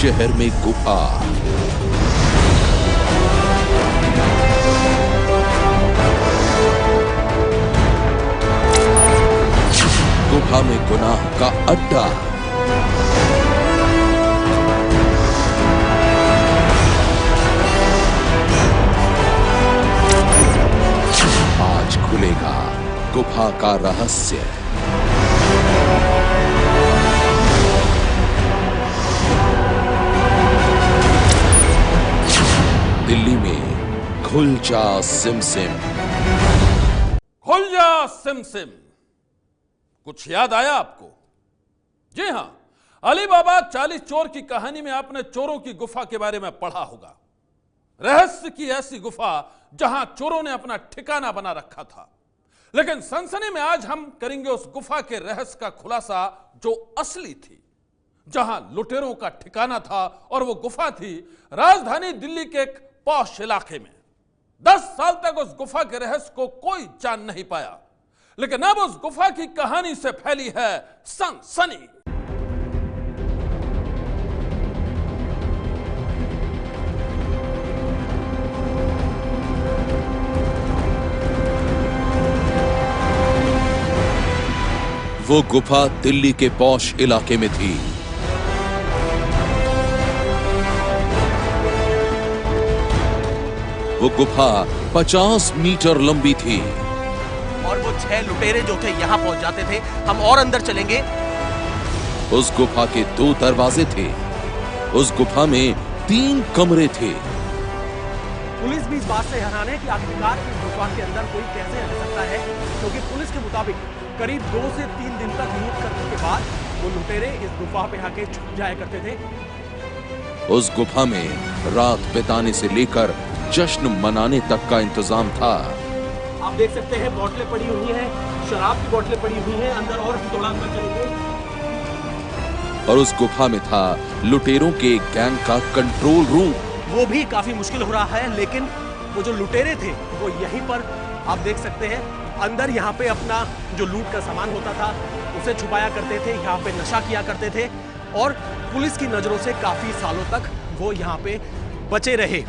शहर में गुफा। गुफा में गुनाह का अड्डा। आज खुलेगा गुफा का रहस्य। दिल्ली में खुल जा सिमसिम। खुल जा सिमसिम। कुछ याद आया आपको? जी हां, अली बाबा 40 चोर की कहानी में आपने चोरों की गुफा के बारे में पढ़ा होगा। रहस्य की ऐसी गुफा जहां चोरों ने अपना ठिकाना बना रखा था। लेकिन सनसनी में आज हम करेंगे उस गुफा के रहस्य का खुलासा जो असली थी, जहां लुटेरों का ठिकाना था। और वो गुफा थी राजधानी दिल्ली के एक पॉश इलाके में। 10 साल तक उस गुफा के रहस्य को कोई जान नहीं पाया, लेकिन अब उस गुफा की कहानी से फैली है सनसनी। वो गुफा दिल्ली के पॉश इलाके में थी। वो गुफा 50 मीटर लंबी थी। और वो 6 लुटेरे जो थे यहां पहुंच जाते थे। हम और अंदर चलेंगे। उस गुफा के 2 दरवाजे थे। उस गुफा में 3 कमरे थे। पुलिस भी इस बात से हैरान है कि आखिरकार इस गुफा के अंदर कोई कैसे रह सकता है, क्योंकि पुलिस के मुताबिक करीब 2 से 3 दिन तक लूट करने के बाद वो लुटेरे इस गुफा पे आके छुप जाया करते थे। उस गुफा में रात बिताने से लेकर जश्न मनाने तक का इंतजाम था। आप देख सकते हैं बोतलें पड़ी हुई हैं, शराब की बोतलें पड़ी हुई हैं अंदर, और भी थोड़ा अंदर चलेंगे। और उस गुफा में था लुटेरों के गैंग का कंट्रोल रूम। वो भी काफी मुश्किल हो रहा है, लेकिन वो जो लुटेरे थे वो यहीं पर आप देख सकते हैं अंदर यहाँ पे अपना जो लूट का सामान होता था उसे छुपाया करते थे, यहाँ पे नशा किया करते थे और पुलिस की नजरों से काफी सालों तक वो यहाँ पे बचे रहे।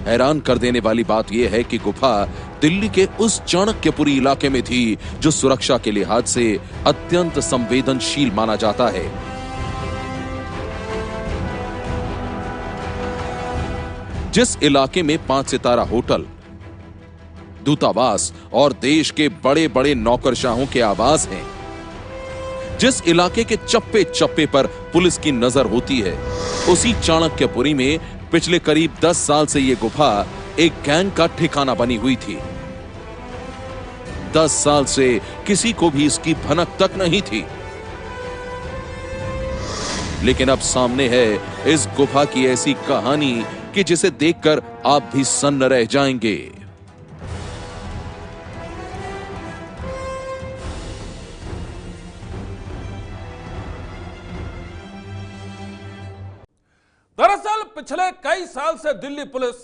हैरान कर देने वाली बात यह है कि गुफा दिल्ली के उस चाणक्यपुरी इलाके में थी जो सुरक्षा के लिहाज से अत्यंत संवेदनशील माना जाता है। जिस इलाके में 5 सितारा होटल, दूतावास और देश के बड़े बड़े नौकरशाहों के आवास हैं, जिस इलाके के चप्पे चप्पे पर पुलिस की नजर होती है, उसी चाणक्यपुरी में पिछले करीब 10 साल से यह गुफा एक गैंग का ठिकाना बनी हुई थी। 10 साल से किसी को भी इसकी भनक तक नहीं थी। लेकिन अब सामने है इस गुफा की ऐसी कहानी कि जिसे देखकर आप भी सन्न रह जाएंगे। दरअसल पिछले कई साल से दिल्ली पुलिस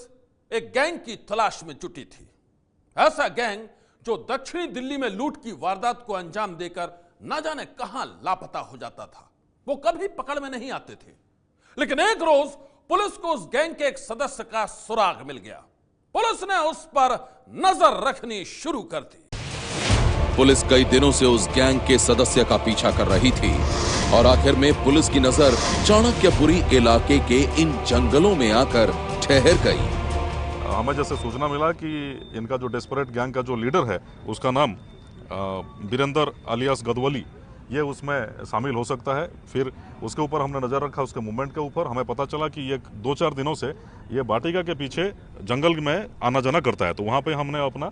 एक गैंग की तलाश में जुटी थी। ऐसा गैंग जो दक्षिणी दिल्ली में लूट की वारदात को अंजाम देकर न जाने कहां लापता हो जाता था। वो कभी पकड़ में नहीं आते थे, लेकिन एक रोज पुलिस को उस गैंग के एक सदस्य का सुराग मिल गया। पुलिस ने उस पर नजर रखनी शुरू कर दी। पुलिस कई दिनों से उस गैंग के सदस्य का पीछा कर रही थी और आखिर में पुलिस की नजर चाणक्यपुरी इलाके के इन जंगलों में आकर ठहर गई। हमें जैसे सूचना मिला कि इनका जो डेस्परेट गैंग का जो लीडर है उसका नाम बीरेंद्र अलियास गदवली, ये उसमें शामिल हो सकता है। फिर उसके ऊपर हमने नज़र रखा, उसके मूवमेंट के ऊपर। हमें पता चला कि ये 2-4 दिनों से ये बाटिका के पीछे जंगल में आना जाना करता है। तो वहाँ पे हमने अपना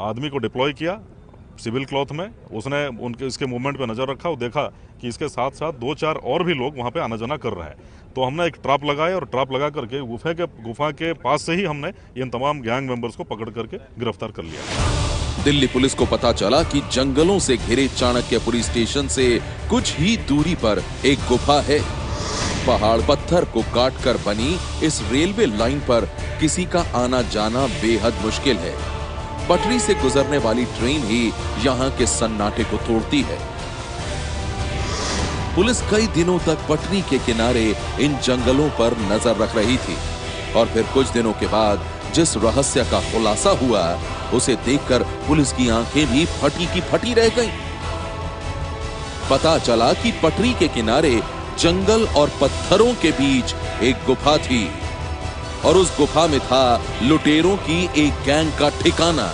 आदमी को डिप्लॉय किया सिविल क्लॉथ में। उसने उनके इसके मूवमेंट पे नज़र रखा और देखा कि इसके साथ साथ 2-4 और भी लोग वहाँ पे आना जाना कर रहे हैं। तो हमने एक ट्रैप लगाया और ट्रैप लगा करके गुफा के पास से ही हमने इन तमाम गैंग मेंबर्स को पकड़ करके गिरफ्तार कर लिया। दिल्ली पुलिस को पता चला कि जंगलों से घिरे चाणक्यपुरी स्टेशन से कुछ ही दूरी पर एक गुफा है। पहाड़ पत्थर को काटकर बनी इस रेलवे लाइन पर किसी का आना जाना बेहद मुश्किल है। पटरी से गुजरने वाली ट्रेन ही यहां के सन्नाटे को तोड़ती है। पुलिस कई दिनों तक पटरी के किनारे इन जंगलों पर नजर रख रही थी और फिर कुछ दिनों के बाद जिस रहस्य का खुलासा हुआ उसे देखकर पुलिस की आंखें भी फटी की फटी रह गईं। पता चला कि पटरी के किनारे जंगल और पत्थरों के बीच एक गुफा थी और उस गुफा में था लुटेरों की एक गैंग का ठिकाना।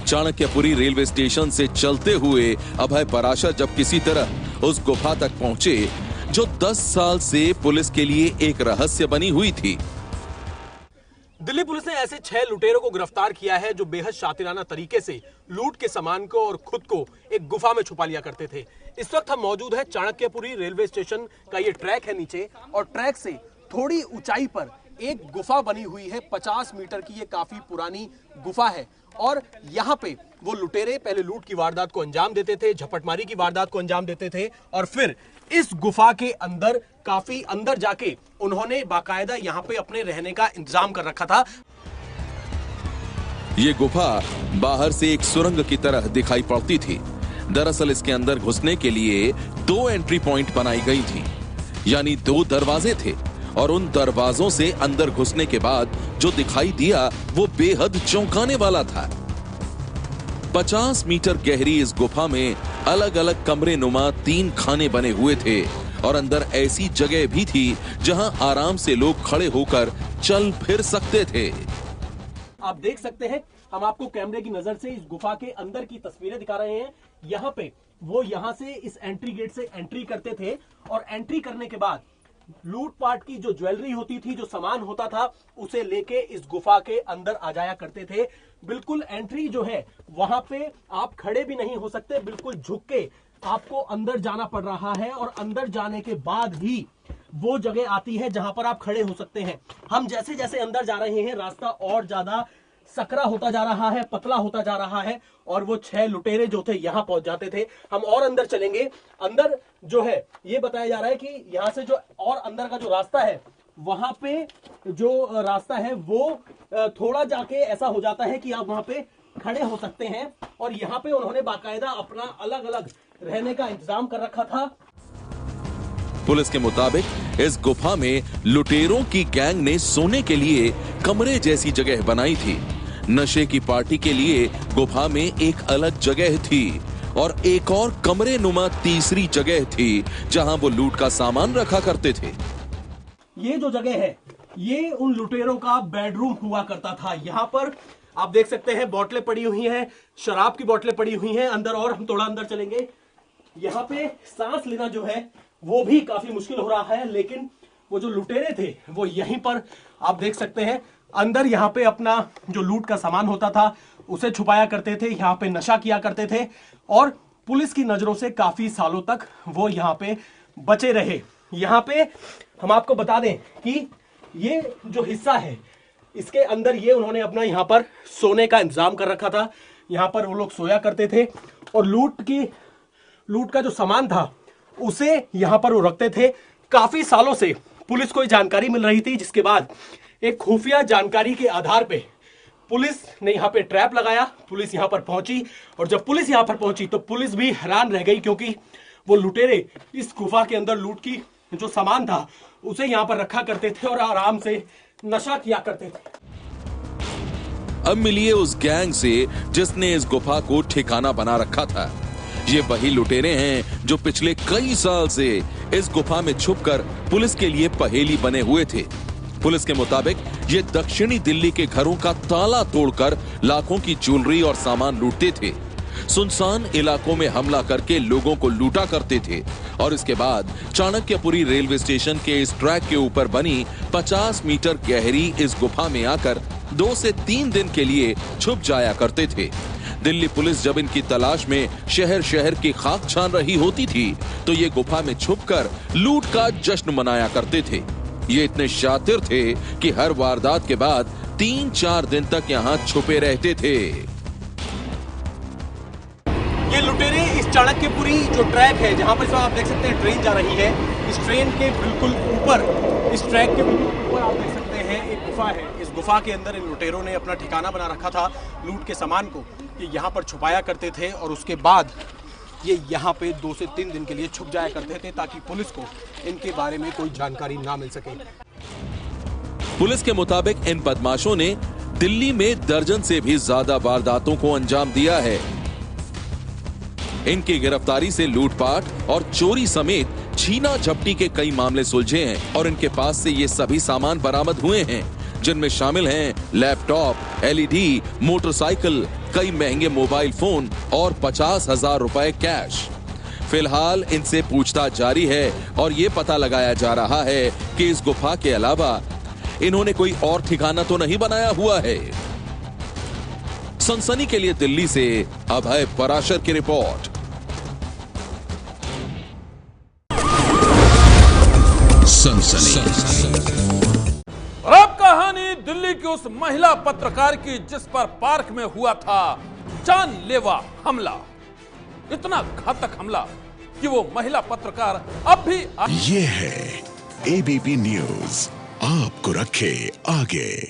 चाणक्यपुरी रेलवे स्टेशन से चलते हुए अभय पराशर जब किसी तरह उस गुफा तक पहुंचे जो 10 साल से पुलिस के लिए एक रहस्य बनी हुई थी। दिल्ली पुलिस ने ऐसे 6 लुटेरों को गिरफ्तार किया है जो बेहद शातिराना तरीके से लूट के सामान को और खुद को एक गुफा में छुपा लिया करते थे। इस वक्त हम मौजूद है चाणक्यपुरी रेलवे स्टेशन का ये ट्रैक है नीचे, और ट्रैक से थोड़ी ऊंचाई पर एक गुफा बनी हुई है। 50 मीटर की ये काफी पुरानी गुफा है और यहाँ पे वो लुटेरे पहले लूट की वारदात को अंजाम देते थे, झपटमारी की वारदात को अंजाम देते थे और फिर इस गुफा के अंदर काफी अंदर जाके उन्होंने बाकायदा यहाँ पे अपने रहने का इंतजाम कर रखा था। ये गुफा बाहर से एक सुरंग की तरह दिखाई पड़ती थी। दरअसल इसके अंदर घुसने के लिए 2 एंट्री पॉइंट बनाई गई थी, यानी 2 दरवाजे थे और उन दरवाजों से अंदर घुसने के बाद जो दिखाई दिया वो बेहद चौंकाने वाला था। 50 मीटर गहरी इस गुफा में अलग अलग कमरे नुमा 3 खाने बने हुए थे और अंदर ऐसी जगह भी थी जहां आराम से लोग खड़े होकर चल फिर सकते थे। आप देख सकते हैं, हम आपको कैमरे की नजर से इस गुफा के अंदर की तस्वीरें दिखा रहे हैं। यहाँ पे वो यहाँ से इस एंट्री गेट से एंट्री करते थे और एंट्री करने के बाद लूटपाट की जो ज्वेलरी होती थी, जो सामान होता था, उसे लेके इस गुफा के अंदर आ जाया करते थे। बिल्कुल एंट्री जो है वहां पे आप खड़े भी नहीं हो सकते, बिल्कुल झुक के आपको अंदर जाना पड़ रहा है और अंदर जाने के बाद ही वो जगह आती है जहां पर आप खड़े हो सकते हैं। हम जैसे जैसे अंदर जा रहे हैं रास्ता और ज्यादा सकरा होता जा रहा है, पतला होता जा रहा है और वो 6 लुटेरे जो थे यहां पहुंच जाते थे। हम और अंदर चलेंगे। अंदर जो है ये बताया जा रहा है कि यहां से जो और अंदर का जो रास्ता है वहां पे जो रास्ता है वो थोड़ा जाके ऐसा हो जाता है कि आप वहां पे खड़े हो सकते हैं और यहाँ पे उन्होंने बाकायदा अपना अलग अलग रहने का इंतजाम कर रखा था। पुलिस के मुताबिक इस गुफा में लुटेरों की गैंग ने सोने के लिए कमरे जैसी जगह बनाई थी। नशे की पार्टी के लिए गुफा में एक अलग जगह थी और एक और कमरे नुमा तीसरी जगह थी जहां वो लूट का सामान रखा करते थे। ये जो जगह है ये उन लुटेरों का बेडरूम हुआ करता था। यहाँ पर आप देख सकते हैं बोतलें पड़ी हुई हैं, शराब की बोतलें पड़ी हुई हैं अंदर, और हम थोड़ा अंदर चलेंगे। यहाँ पे सांस लेना जो है वो भी काफी मुश्किल हो रहा है, लेकिन वो जो लुटेरे थे वो यहीं पर आप देख सकते हैं अंदर यहाँ पे अपना जो लूट का सामान होता था उसे छुपाया करते थे, यहाँ पे नशा किया करते थे और पुलिस की नजरों से काफी सालों तक वो यहाँ पे बचे रहे। यहाँ पे हम आपको बता दें कि ये जो हिस्सा है इसके अंदर ये उन्होंने अपना यहाँ पर सोने का इंतजाम कर रखा था। यहाँ पर वो लोग सोया करते थे और लूट का जो सामान था उसे यहाँ पर वो रखते थे। काफी सालों से पुलिस को जानकारी मिल रही थी, जिसके बाद एक खुफिया जानकारी के आधार पे पुलिस ने यहाँ पे ट्रैप लगाया। पुलिस यहाँ पर पहुंची और जब पुलिस यहाँ पर पहुंची तो पुलिस भी हैरान रह गई, क्योंकि वो लुटेरे इस गुफा के अंदर लूट की जो सामान था उसे यहाँ पर रखा करते थे और आराम से नशा किया करते थे। अब मिलिए उस गैंग से जिसने इस गुफा को ठिकाना बना रखा था। ये वही लुटेरे हैं जो पिछले कई साल से इस गुफा में छुपकर पुलिस के लिए पहेली बने हुए थे। पुलिस के मुताबिक ये दक्षिणी दिल्ली के घरों का ताला तोड़कर लाखों की ज्वेलरी और सामान लूटते थे। सुनसान इलाकों में हमला करके लोगों को लूटा करते थे और इसके बाद चाणक्यपुरी रेलवे स्टेशन के इस ट्रैक के ऊपर बनी 50 मीटर गहरी इस गुफा में आकर 2 से 3 दिन के लिए छुप जाया करते थे। दिल्ली पुलिस जब इनकी तलाश में शहर शहर की खाक छान रही होती थी तो ये गुफा में छुपकर लूट का जश्न मनाया करते थे। ये इतने शातिर थे कि हर वारदात के बाद 3-4 दिन तक यहां छुपे रहते थे। ये लुटेरे इस चाणक्यपुरी जो ट्रैक है, जहां पर इस वक्त आप देख सकते हैं ट्रेन जा रही है, इस ट्रेन के बिल्कुल ऊपर, इस ट्रैक के बिल्कुल ऊपर आप देख सकते हैं एक गुफा है। इस गुफा के अंदर इन लुटेरों ने अपना ठिकाना बना रखा था लूट के सामान को। ये यहाँ पर छुपाया करते थे और उसके बाद ये यहाँ पे 2 से 3 दिन के लिए छुप जाया करते थे ताकि पुलिस को इनके बारे में कोई जानकारी ना मिल सके। पुलिस के मुताबिक इन बदमाशों ने दिल्ली में दर्जन से भी ज्यादा वारदातों को अंजाम दिया है। इनकी गिरफ्तारी से लूटपाट और चोरी समेत छीना झपटी के कई मामले सुलझे हैं और इनके पास से ये सभी सामान बरामद हुए हैं, जिनमें शामिल हैं लैपटॉप, एलईडी, मोटरसाइकिल, कई महंगे मोबाइल फोन और 50,000 रुपए कैश। फिलहाल इनसे पूछताछ जारी है और ये पता लगाया जा रहा है कि इस गुफा के अलावा इन्होंने कोई और ठिकाना तो नहीं बनाया हुआ है। सनसनी के लिए दिल्ली से अभय पराशर की रिपोर्ट। और अब कहानी दिल्ली की उस महिला पत्रकार की जिस पर पार्क में हुआ था जानलेवा हमला। इतना घातक हमला कि वो महिला पत्रकार अब भी ये है एबीपी न्यूज, आपको रखे आगे।